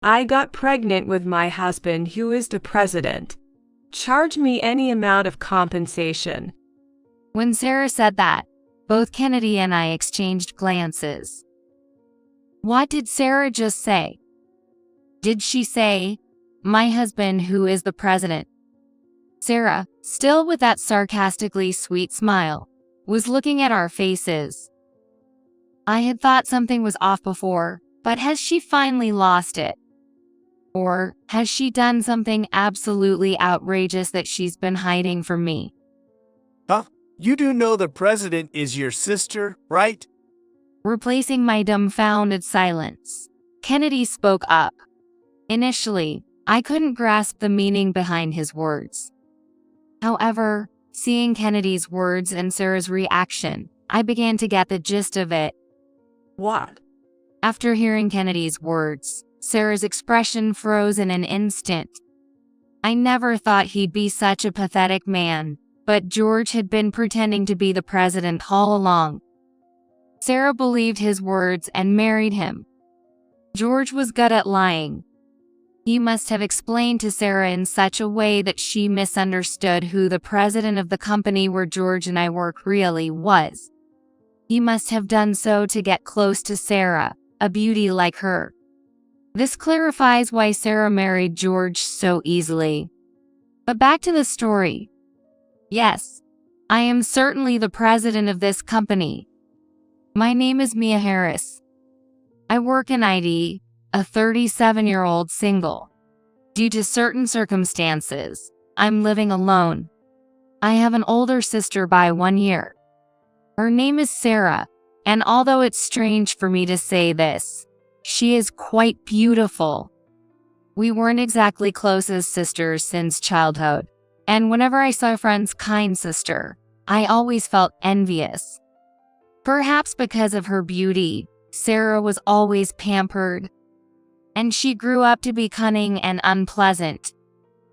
I got pregnant with my husband, who is the president. Charge me any amount of compensation." When Sarah said that, both Kennedy and I exchanged glances. What did Sarah just say? Did she say, "My husband, who is the president"? Sarah, still with that sarcastically sweet smile, was looking at our faces. I had thought something was off before, but has she finally lost it? Or has she done something absolutely outrageous that she's been hiding from me? Huh? You do know the president is your sister, right? Replacing my dumbfounded silence, Kennedy spoke up. Initially, I couldn't grasp the meaning behind his words. However, seeing Kennedy's words and Sarah's reaction, I began to get the gist of it. What? After hearing Kennedy's words, Sarah's expression froze in an instant. I never thought he'd be such a pathetic man, but George had been pretending to be the president all along. Sarah believed his words and married him. George was good at lying. He must have explained to Sarah in such a way that she misunderstood who the president of the company where George and I work really was. He must have done so to get close to Sarah, a beauty like her. This clarifies why Sarah married George so easily. But back to the story. Yes, I am certainly the president of this company. My name is Mia Harris. I work in IT, a 37-year-old single. Due to certain circumstances, I'm living alone. I have an older sister by 1 year. Her name is Sarah, and although it's strange for me to say this, she is quite beautiful. We weren't exactly close as sisters since childhood, and whenever I saw a friend's kind sister, I always felt envious. Perhaps because of her beauty, Sarah was always pampered, and she grew up to be cunning and unpleasant.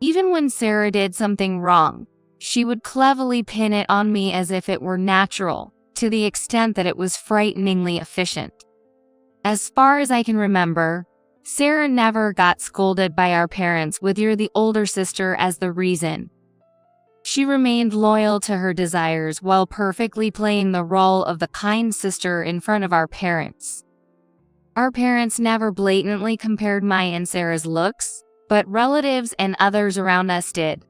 Even when Sarah did something wrong, she would cleverly pin it on me as if it were natural, to the extent that it was frighteningly efficient. As far as I can remember, Sarah never got scolded by our parents with "you're the older sister" as the reason. She remained loyal to her desires while perfectly playing the role of the kind sister in front of our parents. Our parents never blatantly compared my and Sarah's looks, but relatives and others around us did.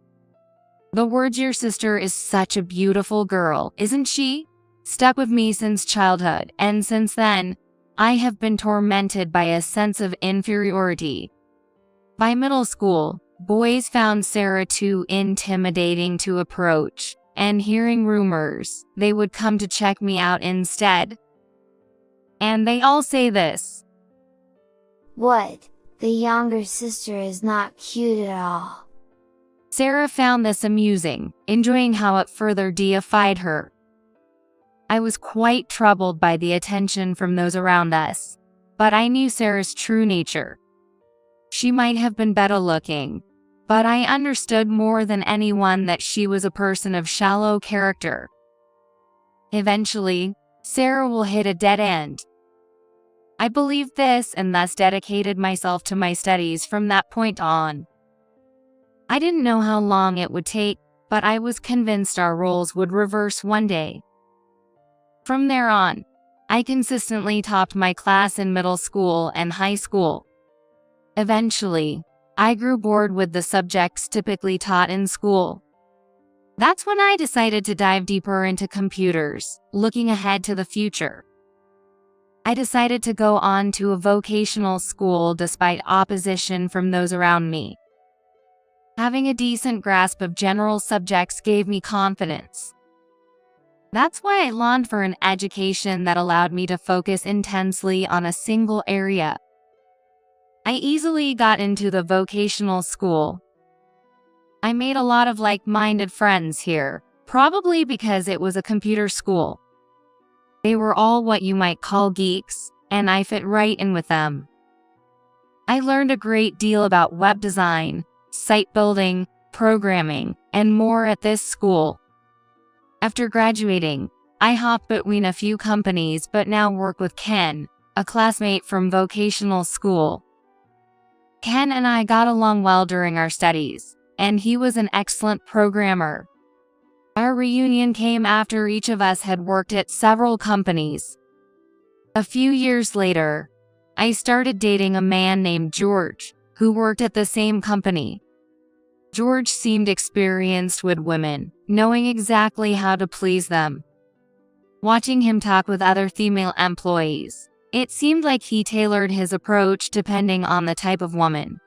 The words "your sister is such a beautiful girl, isn't she?" stuck with me since childhood, and since then, I have been tormented by a sense of inferiority. By middle school, boys found Sarah too intimidating to approach, and hearing rumors, they would come to check me out instead. And they all say this. "What? The younger sister is not cute at all." Sarah found this amusing, enjoying how it further deified her. I was quite troubled by the attention from those around us, but I knew Sarah's true nature. She might have been better looking, but I understood more than anyone that she was a person of shallow character. Eventually, Sarah will hit a dead end. I believed this and thus dedicated myself to my studies from that point on. I didn't know how long it would take, but I was convinced our roles would reverse one day. From there on, I consistently topped my class in middle school and high school. Eventually, I grew bored with the subjects typically taught in school. That's when I decided to dive deeper into computers, looking ahead to the future. I decided to go on to a vocational school despite opposition from those around me. Having a decent grasp of general subjects gave me confidence. That's why I longed for an education that allowed me to focus intensely on a single area. I easily got into the vocational school. I made a lot of like-minded friends here, probably because it was a computer school. They were all what you might call geeks, and I fit right in with them. I learned a great deal about web design, site building, programming, and more at this school. After graduating, I hopped between a few companies but now work with Ken, a classmate from vocational school. Ken and I got along well during our studies, and he was an excellent programmer. Our reunion came after each of us had worked at several companies. A few years later, I started dating a man named George, who worked at the same company. George seemed experienced with women, knowing exactly how to please them. Watching him talk with other female employees, it seemed like he tailored his approach depending on the type of woman.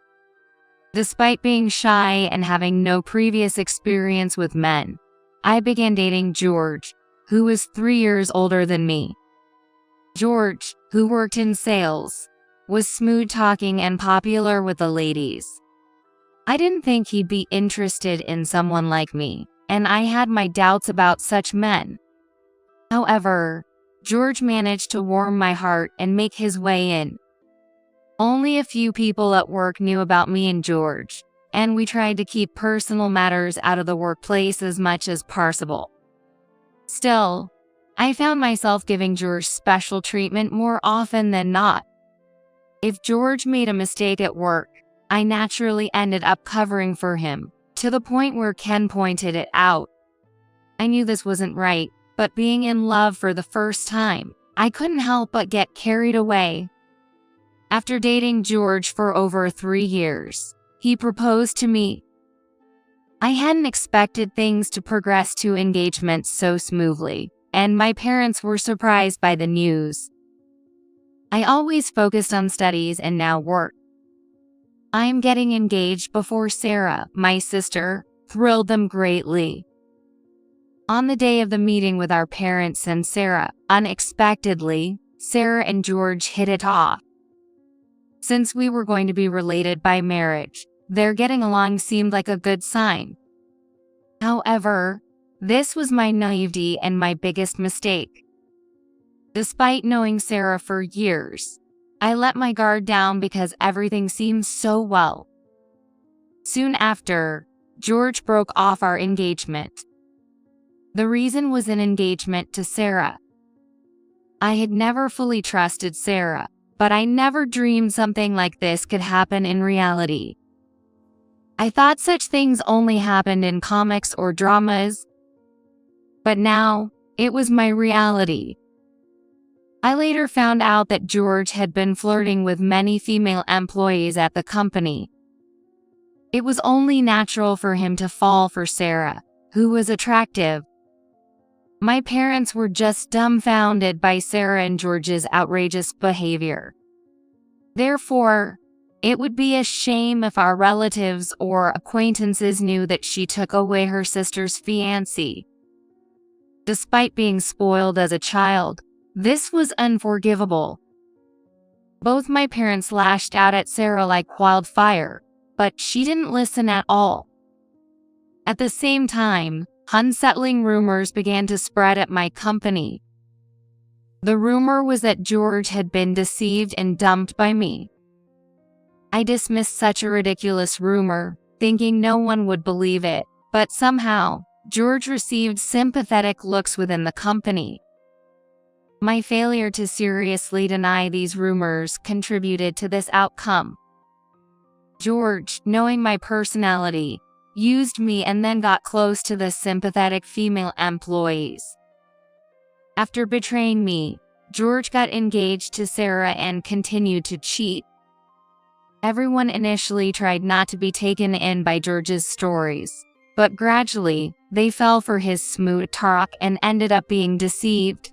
Despite being shy and having no previous experience with men, I began dating George, who was 3 years older than me. George, who worked in sales, was smooth-talking and popular with the ladies. I didn't think he'd be interested in someone like me, and I had my doubts about such men. However, George managed to warm my heart and make his way in. Only a few people at work knew about me and George, and we tried to keep personal matters out of the workplace as much as possible. Still, I found myself giving George special treatment more often than not. If George made a mistake at work, I naturally ended up covering for him, to the point where Ken pointed it out. I knew this wasn't right, but being in love for the first time, I couldn't help but get carried away. After dating George for over 3 years, he proposed to me. I hadn't expected things to progress to engagement so smoothly, and my parents were surprised by the news. I always focused on studies and now work. I'm getting engaged before Sarah, my sister, thrilled them greatly. On the day of the meeting with our parents and Sarah, unexpectedly, Sarah and George hit it off. Since we were going to be related by marriage, their getting along seemed like a good sign. However, this was my naivety and my biggest mistake. Despite knowing Sarah for years, I let my guard down because everything seemed so well. Soon after, George broke off our engagement. The reason was an engagement to Sarah. I had never fully trusted Sarah, but I never dreamed something like this could happen in reality. I thought such things only happened in comics or dramas, but now it was my reality. I later found out that George had been flirting with many female employees at the company. It was only natural for him to fall for Sarah, who was attractive. My parents were just dumbfounded by Sarah and George's outrageous behavior. Therefore, it would be a shame if our relatives or acquaintances knew that she took away her sister's fiance. Despite being spoiled as a child, this was unforgivable. Both my parents lashed out at Sarah like wildfire, but she didn't listen at all. At the same time, unsettling rumors began to spread at my company. The rumor was that George had been deceived and dumped by me. I dismissed such a ridiculous rumor, thinking no one would believe it, but somehow, George received sympathetic looks within the company. My failure to seriously deny these rumors contributed to this outcome. George, knowing my personality, used me and then got close to the sympathetic female employees. After betraying me, George got engaged to Sarah and continued to cheat. Everyone initially tried not to be taken in by George's stories, but gradually, they fell for his smooth talk and ended up being deceived.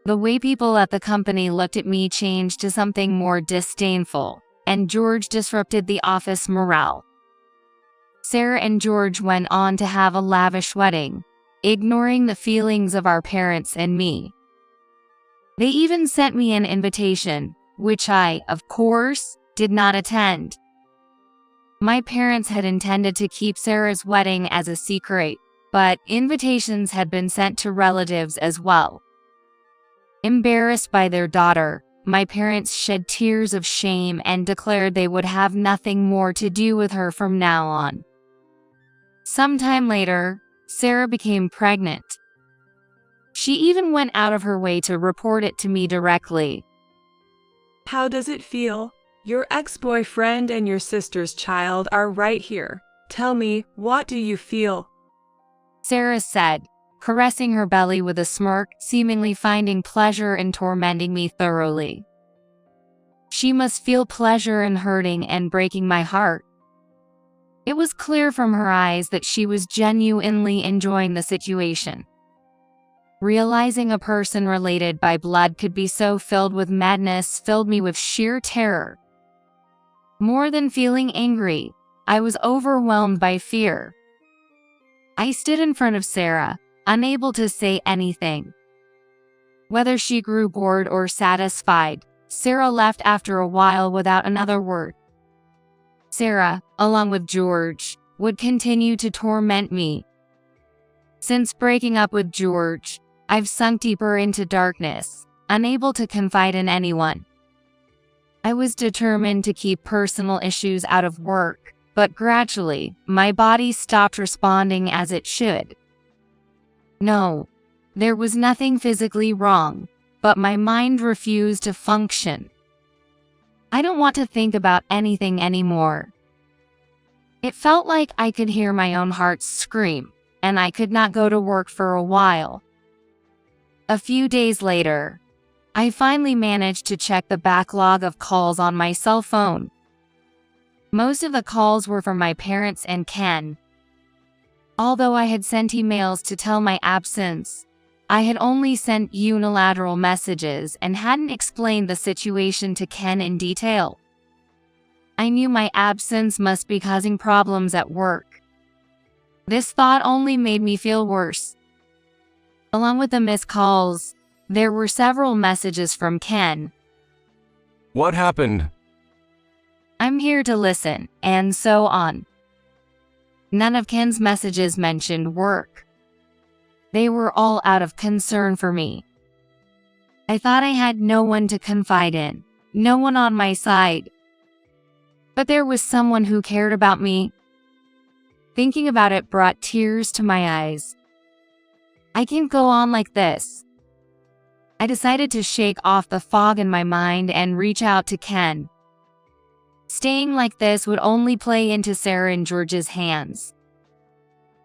The way people at the company looked at me changed to something more disdainful, and George disrupted the office morale. Sarah and George went on to have a lavish wedding, ignoring the feelings of our parents and me. They even sent me an invitation, which I, of course, did not attend. My parents had intended to keep Sarah's wedding as a secret, but invitations had been sent to relatives as well. Embarrassed by their daughter, my parents shed tears of shame and declared they would have nothing more to do with her from now on. Sometime later, Sarah became pregnant. She even went out of her way to report it to me directly. How does it feel? Your ex-boyfriend and your sister's child are right here. Tell me, what do you feel? Sarah said, caressing her belly with a smirk, seemingly finding pleasure in tormenting me thoroughly. She must feel pleasure in hurting and breaking my heart. It was clear from her eyes that she was genuinely enjoying the situation. Realizing a person related by blood could be so filled with madness filled me with sheer terror. More than feeling angry, I was overwhelmed by fear. I stood in front of Sarah, unable to say anything. Whether she grew bored or satisfied, Sarah left after a while without another word. Sarah, along with George, would continue to torment me. Since breaking up with George, I've sunk deeper into darkness, unable to confide in anyone. I was determined to keep personal issues out of work, but gradually, my body stopped responding as it should. No, there was nothing physically wrong, but my mind refused to function. I don't want to think about anything anymore. It felt like I could hear my own heart scream, and I could not go to work for a while. A few days later, I finally managed to check the backlog of calls on my cell phone. Most of the calls were from my parents and Ken. Although I had sent emails to tell my absence, I had only sent unilateral messages and hadn't explained the situation to Ken in detail. I knew my absence must be causing problems at work. This thought only made me feel worse. Along with the missed calls, there were several messages from Ken. What happened? I'm here to listen, and so on. None of Ken's messages mentioned work. They were all out of concern for me. I thought I had no one to confide in, no one on my side. But there was someone who cared about me. Thinking about it brought tears to my eyes. I can't go on like this. I decided to shake off the fog in my mind and reach out to Ken. Staying like this would only play into Sarah and George's hands.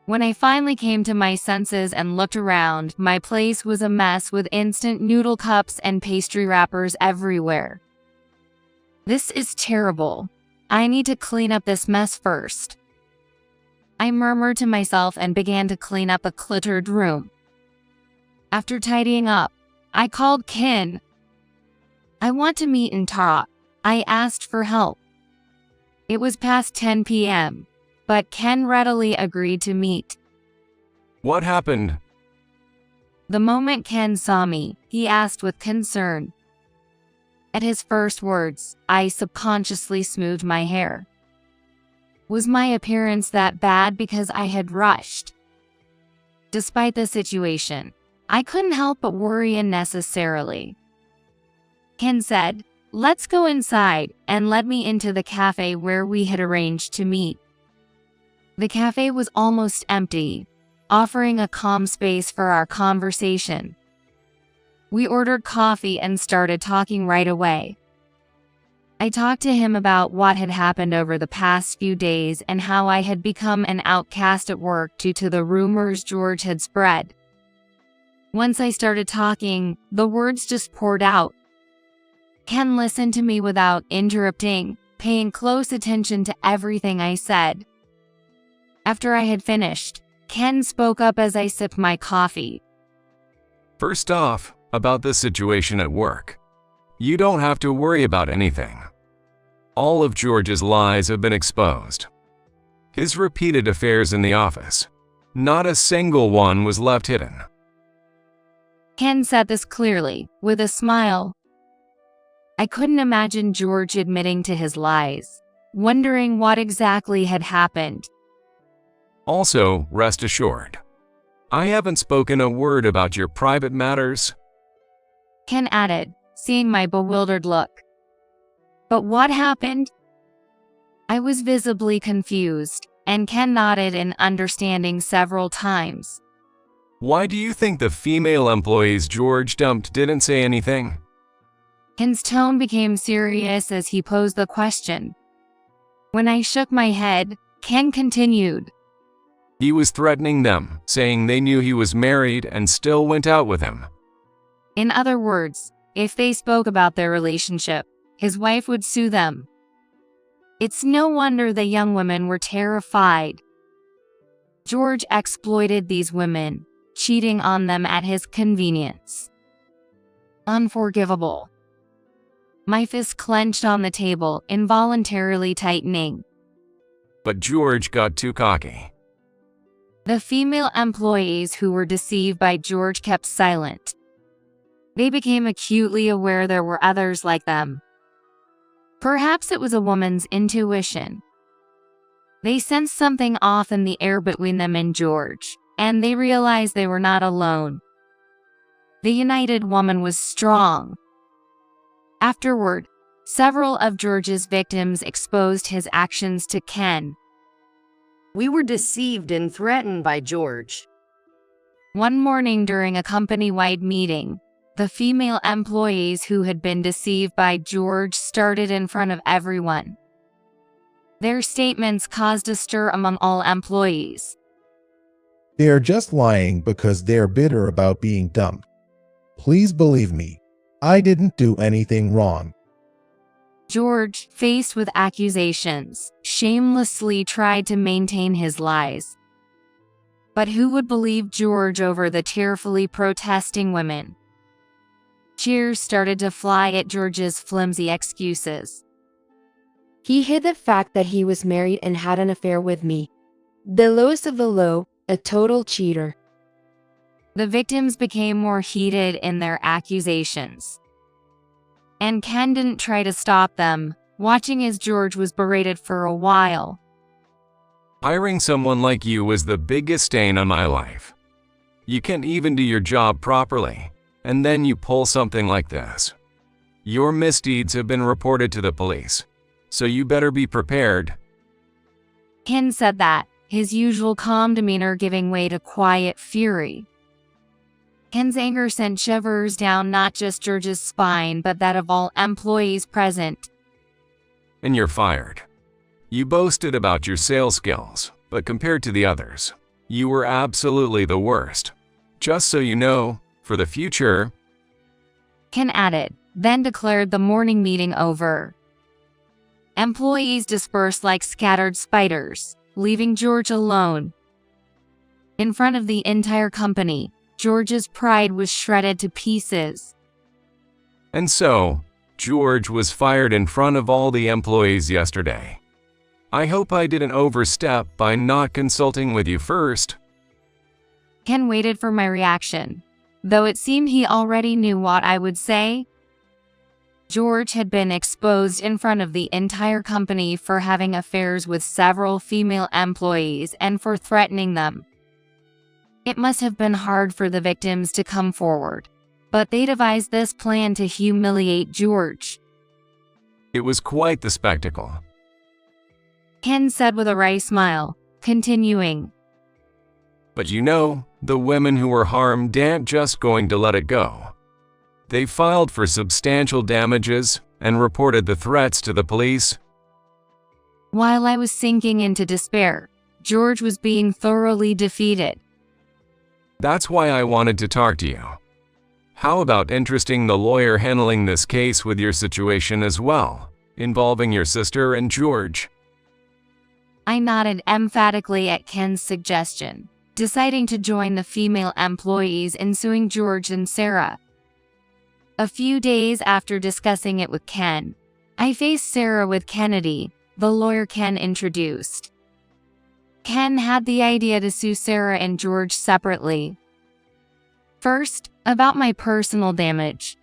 When I finally came to my senses and looked around, my place was a mess with instant noodle cups and pastry wrappers everywhere. This is terrible. I need to clean up this mess first. I murmured to myself and began to clean up a cluttered room. After tidying up, I called Ken. I want to meet and talk. I asked for help. It was past 10 p.m., but Ken readily agreed to meet. What happened? The moment Ken saw me, he asked with concern. At his first words, I subconsciously smoothed my hair. Was my appearance that bad because I had rushed? Despite the situation, I couldn't help but worry unnecessarily. Ken said, "Let's go inside," and led me into the cafe where we had arranged to meet. The cafe was almost empty, offering a calm space for our conversation. We ordered coffee and started talking right away. I talked to him about what had happened over the past few days and how I had become an outcast at work due to the rumors George had spread. Once I started talking, the words just poured out. Ken listened to me without interrupting, paying close attention to everything I said. After I had finished, Ken spoke up as I sipped my coffee. First off, about the situation at work. You don't have to worry about anything. All of George's lies have been exposed. His repeated affairs in the office. Not a single one was left hidden. Ken said this clearly, with a smile. I couldn't imagine George admitting to his lies, wondering what exactly had happened. Also, rest assured, I haven't spoken a word about your private matters. Ken added, seeing my bewildered look. But what happened? I was visibly confused, and Ken nodded in understanding several times. Why do you think the female employees George dumped didn't say anything? Ken's tone became serious as he posed the question. When I shook my head, Ken continued. He was threatening them, saying they knew he was married and still went out with him. In other words, if they spoke about their relationship, his wife would sue them. It's no wonder the young women were terrified. George exploited these women, cheating on them at his convenience. Unforgivable. My fist clenched on the table, involuntarily tightening. But George got too cocky. The female employees who were deceived by George kept silent. They became acutely aware there were others like them. Perhaps it was a woman's intuition. They sensed something off in the air between them and George, and they realized they were not alone. The united woman was strong. Afterward, several of George's victims exposed his actions to Ken. We were deceived and threatened by George. One morning during a company-wide meeting, the female employees who had been deceived by George started in front of everyone. Their statements caused a stir among all employees. They are just lying because they're bitter about being dumped. Please believe me, I didn't do anything wrong. George, faced with accusations, shamelessly tried to maintain his lies. But who would believe George over the tearfully protesting women? Cheers started to fly at George's flimsy excuses. He hid the fact that he was married and had an affair with me. The lowest of the low, a total cheater. The victims became more heated in their accusations. And Ken didn't try to stop them, watching as George was berated for a while. Hiring someone like you was the biggest stain on my life. You can't even do your job properly, and then you pull something like this. Your misdeeds have been reported to the police, so you better be prepared. Ken said that, his usual calm demeanor giving way to quiet fury. Ken's anger sent shivers down not just George's spine but that of all employees present. And you're fired. You boasted about your sales skills, but compared to the others, you were absolutely the worst. Just so you know, for the future, Ken added, then declared the morning meeting over. Employees dispersed like scattered spiders, leaving George alone. In front of the entire company, George's pride was shredded to pieces. And so, George was fired in front of all the employees yesterday. I hope I didn't overstep by not consulting with you first. Ken waited for my reaction, though it seemed he already knew what I would say. George had been exposed in front of the entire company for having affairs with several female employees and for threatening them. It must have been hard for the victims to come forward, but they devised this plan to humiliate George. It was quite the spectacle. Ken said with a wry smile, continuing. But you know, the women who were harmed aren't just going to let it go. They filed for substantial damages and reported the threats to the police. While I was sinking into despair, George was being thoroughly defeated. That's why I wanted to talk to you. How about interesting the lawyer handling this case with your situation as well, involving your sister and George? I nodded emphatically at Ken's suggestion, deciding to join the female employees in suing George and Sarah. A few days after discussing it with Ken, I faced Sarah with Kennedy, the lawyer Ken introduced. Ken had the idea to sue Sarah and George separately. First, about my personal damage.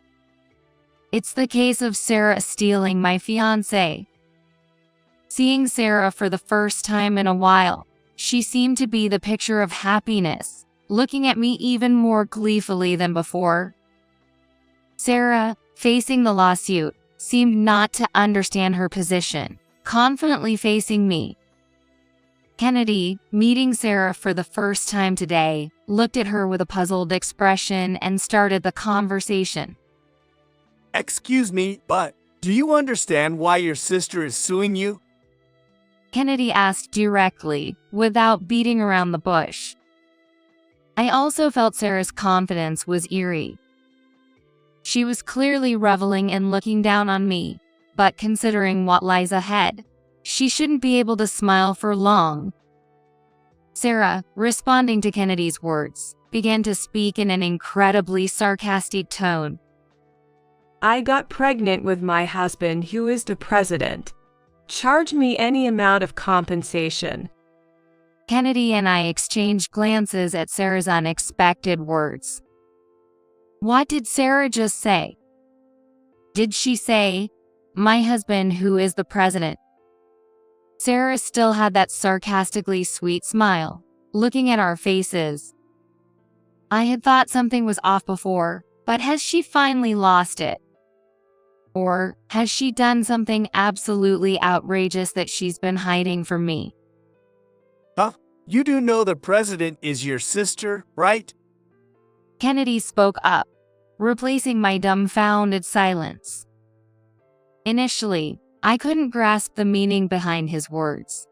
It's the case of Sarah stealing my fiance. Seeing Sarah for the first time in a while, she seemed to be the picture of happiness, looking at me even more gleefully than before. Sarah, facing the lawsuit, seemed not to understand her position, confidently facing me. Kennedy, meeting Sarah for the first time today, looked at her with a puzzled expression and started the conversation. Excuse me, but do you understand why your sister is suing you? Kennedy asked directly, without beating around the bush. I also felt Sarah's confidence was eerie. She was clearly reveling in looking down on me, but considering what lies ahead, she shouldn't be able to smile for long. Sarah, responding to Kennedy's words, began to speak in an incredibly sarcastic tone. I got pregnant with my husband who is the president. Charge me any amount of compensation. Kennedy and I exchanged glances at Sarah's unexpected words. What did Sarah just say? Did she say, my husband who is the president? Sarah still had that sarcastically sweet smile, looking at our faces. I had thought something was off before, but has she finally lost it? Or has she done something absolutely outrageous that she's been hiding from me? Huh? You do know the president is your sister, right? Kennedy spoke up, replacing my dumbfounded silence. Initially, I couldn't grasp the meaning behind his words.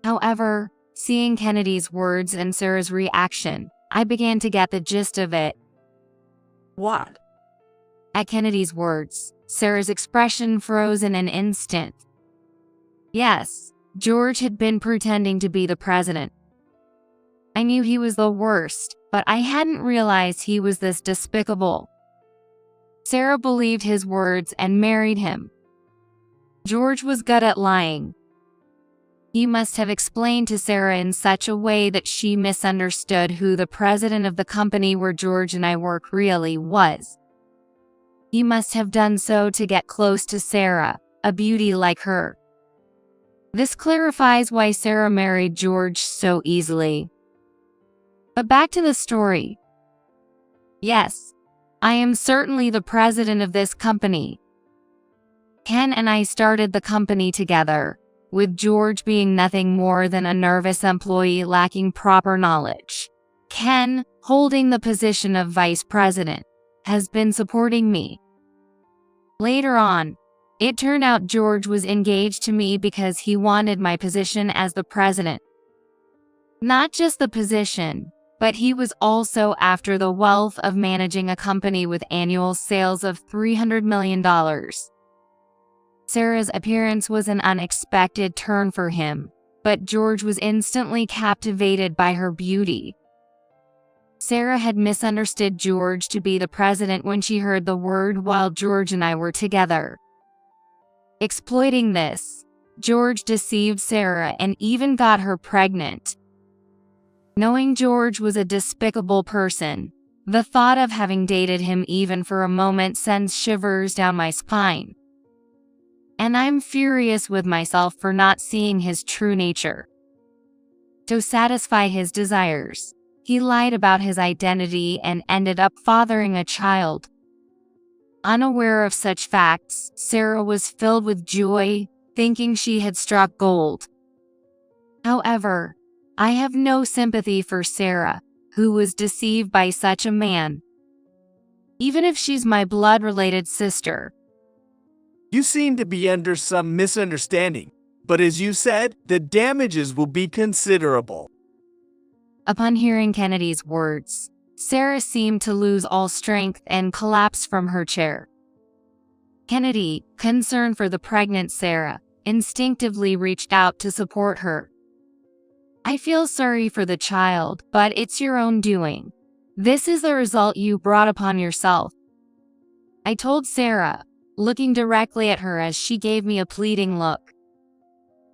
However, seeing Kennedy's words and Sarah's reaction, I began to get the gist of it. What? At Kennedy's words, Sarah's expression froze in an instant. Yes, George had been pretending to be the president. I knew he was the worst, but I hadn't realized he was this despicable. Sarah believed his words and married him. George was good at lying. He must have explained to Sarah in such a way that she misunderstood who the president of the company where George and I work really was. He must have done so to get close to Sarah, a beauty like her. This clarifies why Sarah married George so easily. But back to the story. Yes, I am certainly the president of this company. Ken and I started the company together, with George being nothing more than a nervous employee lacking proper knowledge. Ken, holding the position of vice president, has been supporting me. Later on, it turned out George was engaged to me because he wanted my position as the president. Not just the position, but he was also after the wealth of managing a company with annual sales of $300 million. Sarah's appearance was an unexpected turn for him, but George was instantly captivated by her beauty. Sarah had misunderstood George to be the president when she heard the word while George and I were together. Exploiting this, George deceived Sarah and even got her pregnant. Knowing George was a despicable person, the thought of having dated him even for a moment sends shivers down my spine. And I'm furious with myself for not seeing his true nature. To satisfy his desires, he lied about his identity and ended up fathering a child. Unaware of such facts, Sarah was filled with joy, thinking she had struck gold. However, I have no sympathy for Sarah, who was deceived by such a man. Even if she's my blood-related sister. You seem to be under some misunderstanding, but as you said, the damages will be considerable. Upon hearing Kennedy's words, Sarah seemed to lose all strength and collapse from her chair. Kennedy, concerned for the pregnant Sarah, instinctively reached out to support her. I feel sorry for the child, but it's your own doing. This is the result you brought upon yourself. I told Sarah, looking directly at her as she gave me a pleading look.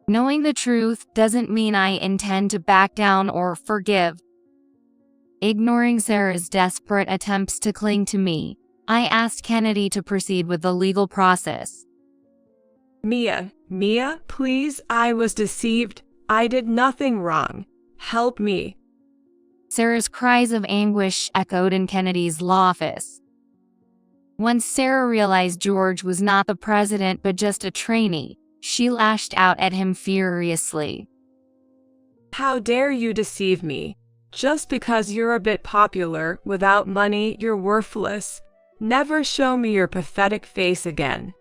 Knowing the truth doesn't mean I intend to back down or forgive. Ignoring Sarah's desperate attempts to cling to me, I asked Kennedy to proceed with the legal process. Mia, please, I was deceived. I did nothing wrong. Help me. Sarah's cries of anguish echoed in Kennedy's law office. Once Sarah realized George was not the president but just a trainee, she lashed out at him furiously. How dare you deceive me? Just because you're a bit popular, without money, you're worthless. Never show me your pathetic face again.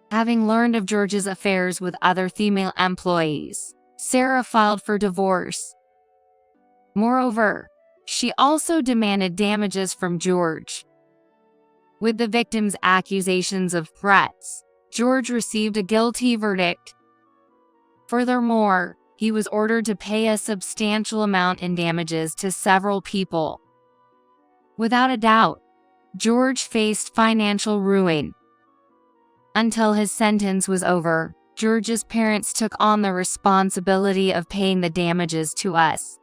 Having learned of George's affairs with other female employees, Sarah filed for divorce. Moreover, she also demanded damages from George. With the victim's accusations of threats, George received a guilty verdict. Furthermore, he was ordered to pay a substantial amount in damages to several people. Without a doubt, George faced financial ruin. Until his sentence was over, George's parents took on the responsibility of paying the damages to us.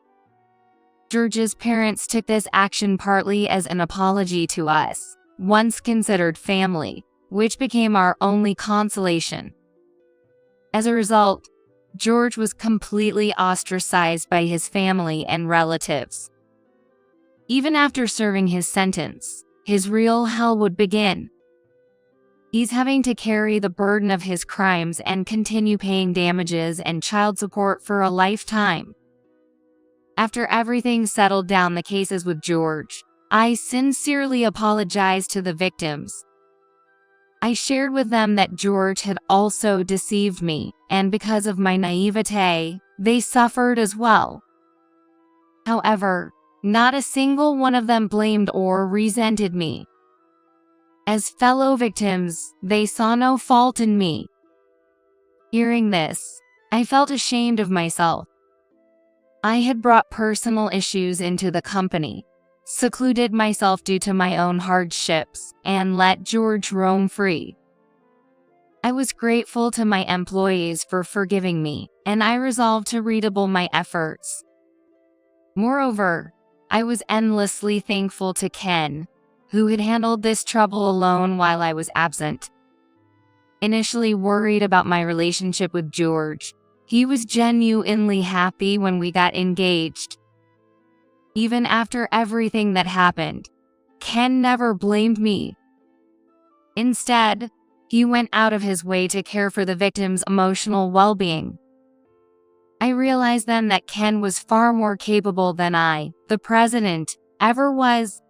George's parents took this action partly as an apology to us, once considered family, which became our only consolation. As a result, George was completely ostracized by his family and relatives. Even after serving his sentence, his real hell would begin. He's having to carry the burden of his crimes and continue paying damages and child support for a lifetime. After everything settled down the cases with George, I sincerely apologized to the victims. I shared with them that George had also deceived me, and because of my naivete, they suffered as well. However, not a single one of them blamed or resented me. As fellow victims, they saw no fault in me. Hearing this, I felt ashamed of myself. I had brought personal issues into the company, secluded myself due to my own hardships, and let George roam free. I was grateful to my employees for forgiving me, and I resolved to redouble my efforts. Moreover, I was endlessly thankful to Ken, who had handled this trouble alone while I was absent. Initially worried about my relationship with George, he was genuinely happy when we got engaged. Even after everything that happened, Ken never blamed me. Instead, he went out of his way to care for the victim's emotional well-being. I realized then that Ken was far more capable than I, the president, ever was.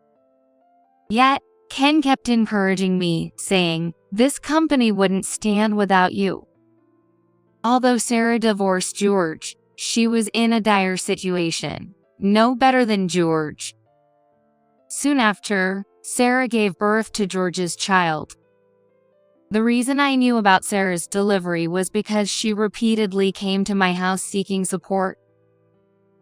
Yet, Ken kept encouraging me, saying, "This company wouldn't stand without you." Although Sarah divorced George, she was in a dire situation, no better than George. Soon after, Sarah gave birth to George's child. The reason I knew about Sarah's delivery was because she repeatedly came to my house seeking support.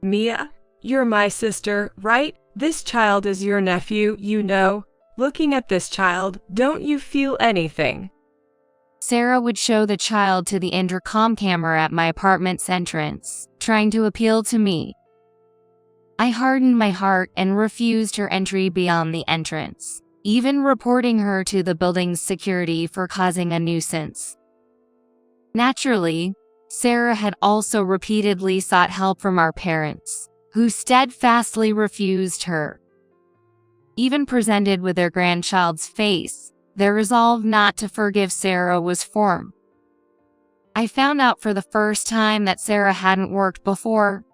Mia, you're my sister, right? This child is your nephew, you know. Looking at this child, don't you feel anything? Sarah would show the child to the intercom camera at my apartment's entrance, trying to appeal to me. I hardened my heart and refused her entry beyond the entrance, even reporting her to the building's security for causing a nuisance. Naturally, Sarah had also repeatedly sought help from our parents, who steadfastly refused her. Even presented with their grandchild's face, their resolve not to forgive Sarah was formed. I found out for the first time that Sarah hadn't worked before.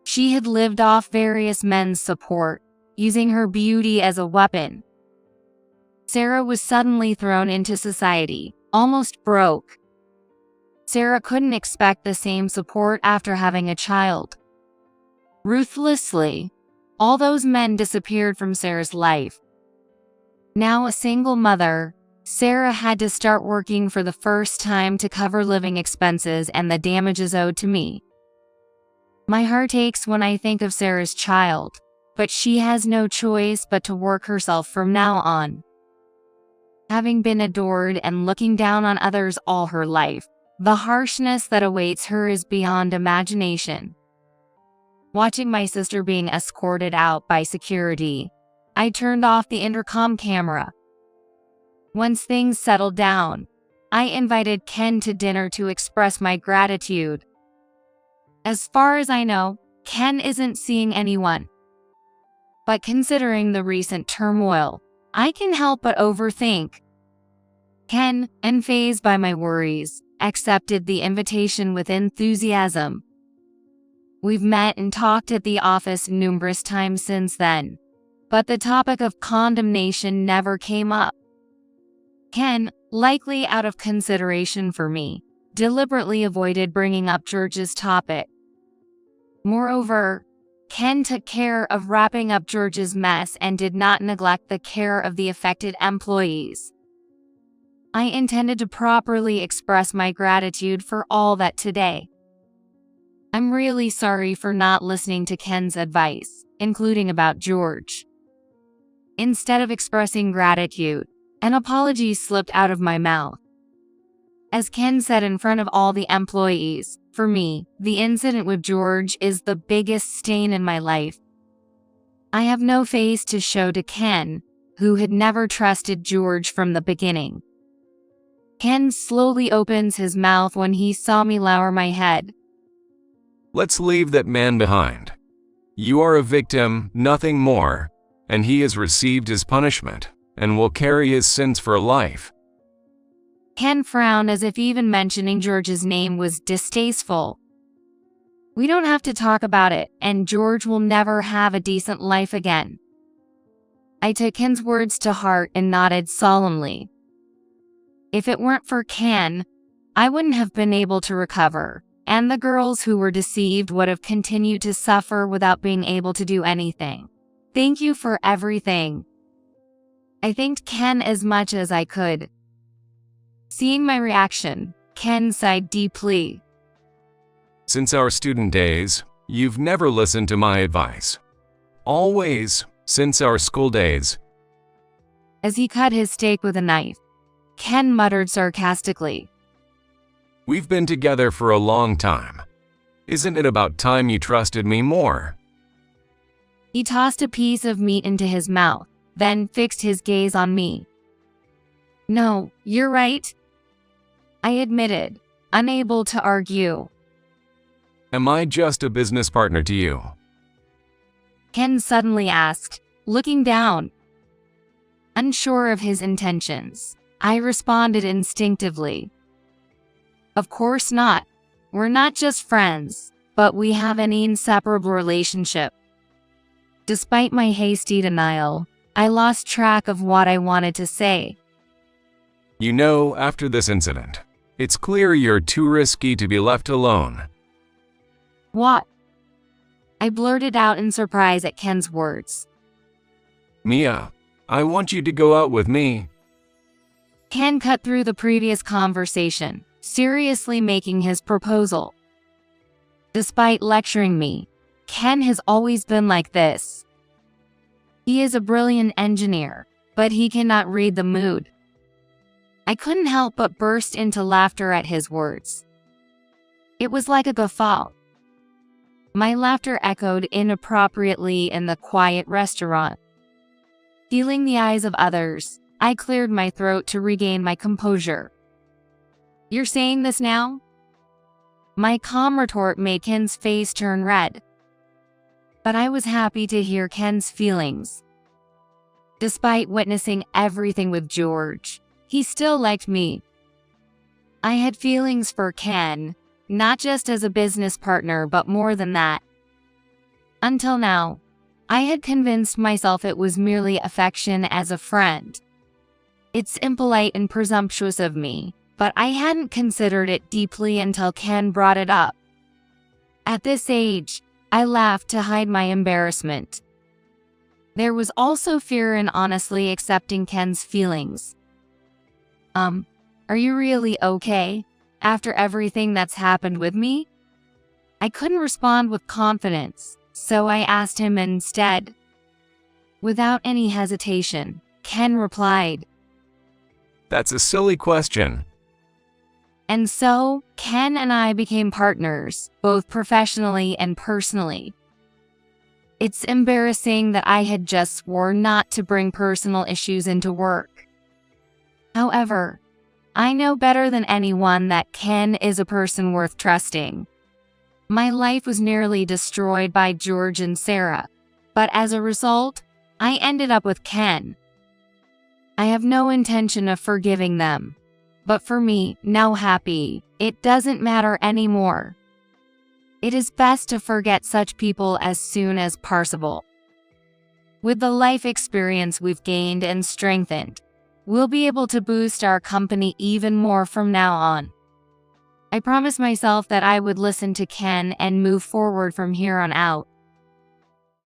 She had lived off various men's support, using her beauty as a weapon. Sarah was suddenly thrown into society, almost broke. Sarah couldn't expect the same support after having a child. Ruthlessly, all those men disappeared from Sarah's life. Now a single mother, Sarah had to start working for the first time to cover living expenses and the damages owed to me. My heart aches when I think of Sarah's child, but she has no choice but to work herself from now on. Having been adored and looking down on others all her life, the harshness that awaits her is beyond imagination. Watching my sister being escorted out by security, I turned off the intercom camera. Once things settled down, I invited Ken to dinner to express my gratitude. As far as I know, Ken isn't seeing anyone. But considering the recent turmoil, I can help but overthink. Ken, unfazed by my worries, accepted the invitation with enthusiasm. We've met and talked at the office numerous times since then. but the topic of condemnation never came up. Ken, likely out of consideration for me, deliberately avoided bringing up George's topic. Moreover, Ken took care of wrapping up George's mess and did not neglect the care of the affected employees. I intended to properly express my gratitude for all that today. I'm really sorry for not listening to Ken's advice, including about George. Instead of expressing gratitude, an apology slipped out of my mouth. As Ken said in front of all the employees, for me, the incident with George is the biggest stain in my life. I have no face to show to Ken, who had never trusted George from the beginning. Ken slowly opens his mouth when he saw me lower my head. Let's leave that man behind. You are a victim, nothing more, and he has received his punishment and will carry his sins for life. Ken frowned as if even mentioning George's name was distasteful. We don't have to talk about it, and George will never have a decent life again. I took Ken's words to heart and nodded solemnly. If it weren't for Ken, I wouldn't have been able to recover, and the girls who were deceived would have continued to suffer without being able to do anything. Thank you for everything. I thanked Ken as much as I could. Seeing my reaction, Ken sighed deeply. Since our student days, you've never listened to my advice. Always, since our school days. As he cut his steak with a knife, Ken muttered sarcastically. We've been together for a long time. Isn't it about time you trusted me more? He tossed a piece of meat into his mouth, then fixed his gaze on me. No, you're right, I admitted, unable to argue. Am I just a business partner to you? Ken suddenly asked, looking down. Unsure of his intentions, I responded instinctively. Of course not. We're not just friends, but we have an inseparable relationship. Despite my hasty denial, I lost track of what I wanted to say. You know, after this incident, it's clear you're too risky to be left alone. What? I blurted out in surprise at Ken's words. Mia, I want you to go out with me. Ken cut through the previous conversation, seriously making his proposal. Despite lecturing me, Ken has always been like this. He is a brilliant engineer, but he cannot read the mood. I couldn't help but burst into laughter at his words. It was like a guffaw. My laughter echoed inappropriately in the quiet restaurant. Feeling the eyes of others, I cleared my throat to regain my composure. You're saying this now? My calm retort made Ken's face turn red. But I was happy to hear Ken's feelings. Despite witnessing everything with George, he still liked me. I had feelings for Ken, not just as a business partner but more than that. Until now, I had convinced myself it was merely affection as a friend. It's impolite and presumptuous of me, but I hadn't considered it deeply until Ken brought it up. At this age, I laughed to hide my embarrassment. There was also fear in honestly accepting Ken's feelings. Are you really okay, after everything that's happened with me? I couldn't respond with confidence, so I asked him instead. Without any hesitation, Ken replied. That's a silly question. And so, Ken and I became partners, both professionally and personally. It's embarrassing that I had just sworn not to bring personal issues into work. However, I know better than anyone that Ken is a person worth trusting. My life was nearly destroyed by George and Sarah, but as a result, I ended up with Ken. I have no intention of forgiving them, but for me, now happy, it doesn't matter anymore. It is best to forget such people as soon as possible. With the life experience we've gained and strengthened, we'll be able to boost our company even more from now on. I promised myself that I would listen to Ken and move forward from here on out.